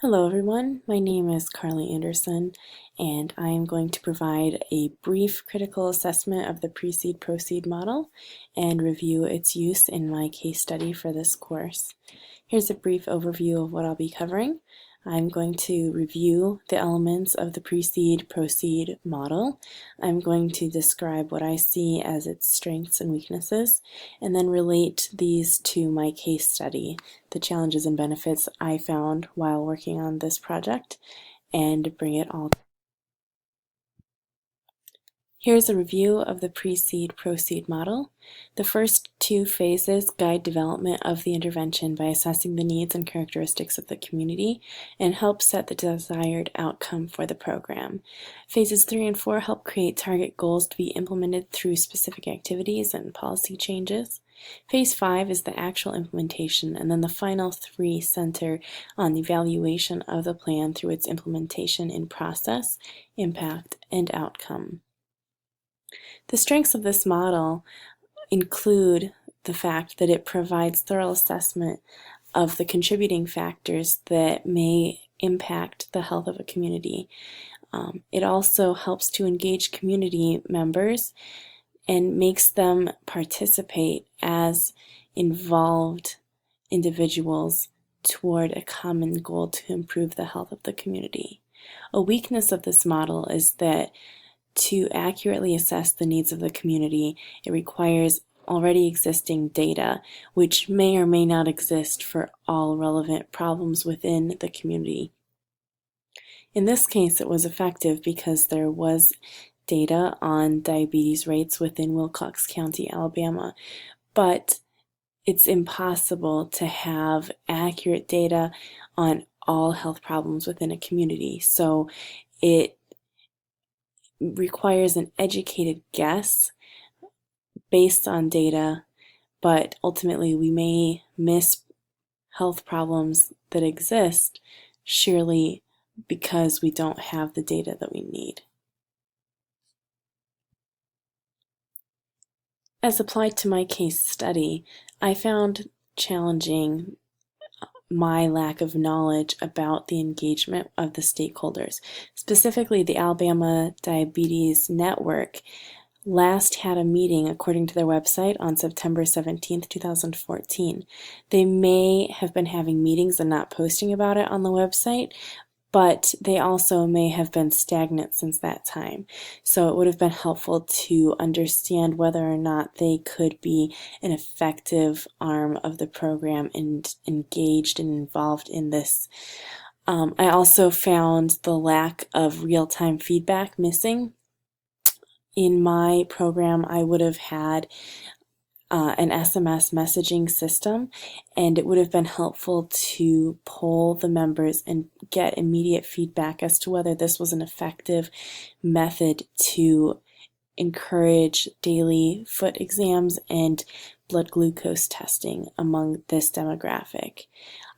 Hello everyone, my name is Carly Anderson and I am going to provide a brief critical assessment of the Precede-Proceed model and review its use in my case study for this course. Here's a brief overview of what I'll be covering. I'm going to review the elements of the Precede-Proceed model. I'm going to describe what I see as its strengths and weaknesses, and then relate these to my case study, the challenges and benefits I found while working on this project, and bring it all. Here's a review of the Precede-Proceed model. The first two phases guide development of the intervention by assessing the needs and characteristics of the community and help set the desired outcome for the program. Phases 3 and 4 help create target goals to be implemented through specific activities and policy changes. Phase 5 is the actual implementation, and then the final 3 center on the evaluation of the plan through its implementation in process, impact, and outcome. The strengths of this model include the fact that it provides thorough assessment of the contributing factors that may impact the health of a community. It also helps to engage community members and makes them participate as involved individuals toward a common goal to improve the health of the community. A weakness of this model is that to accurately assess the needs of the community, it requires already existing data, which may or may not exist for all relevant problems within the community. In this case, it was effective because there was data on diabetes rates within Wilcox County, Alabama, but it's impossible to have accurate data on all health problems within a community. So it requires an educated guess based on data, but ultimately we may miss health problems that exist surely because we don't have the data that we need. As applied to my case study, I found challenging my lack of knowledge about the engagement of the stakeholders. Specifically, the Alabama Diabetes Network last had a meeting, according to their website, on September 17th, 2014. They may have been having meetings and not posting about it on the website, but they also may have been stagnant since that time. So it would have been helpful to understand whether or not they could be an effective arm of the program and engaged and involved in this. I also found the lack of real-time feedback missing. In my program, I would have had an SMS messaging system, and it would have been helpful to poll the members and get immediate feedback as to whether this was an effective method to encourage daily foot exams and blood glucose testing among this demographic.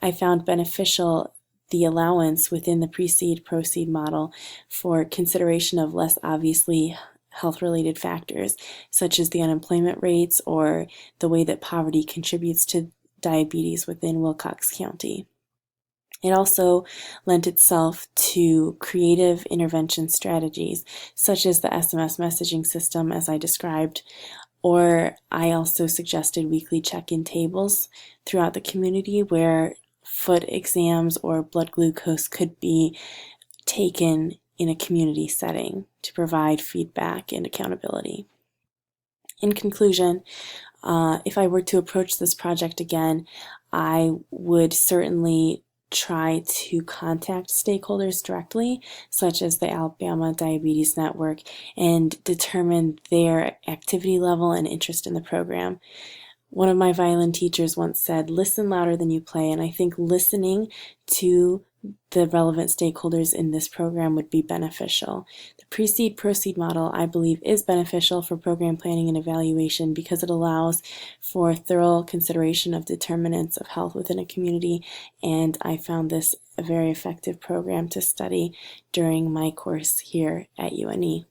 I found beneficial the allowance within the Precede-Proceed model for consideration of less obviously health-related factors, such as the unemployment rates or the way that poverty contributes to diabetes within Wilcox County. It also lent itself to creative intervention strategies, such as the SMS messaging system, as I described, or I also suggested weekly check-in tables throughout the community where foot exams or blood glucose could be taken in a community setting to provide feedback and accountability. In conclusion, if I were to approach this project again, I would certainly try to contact stakeholders directly, such as the Alabama Diabetes Network, and determine their activity level and interest in the program. One of my violin teachers once said, "Listen louder than you play," and I think listening to the relevant stakeholders in this program would be beneficial. The Precede-Proceed model, I believe, is beneficial for program planning and evaluation because it allows for thorough consideration of determinants of health within a community, and I found this a very effective program to study during my course here at UNE.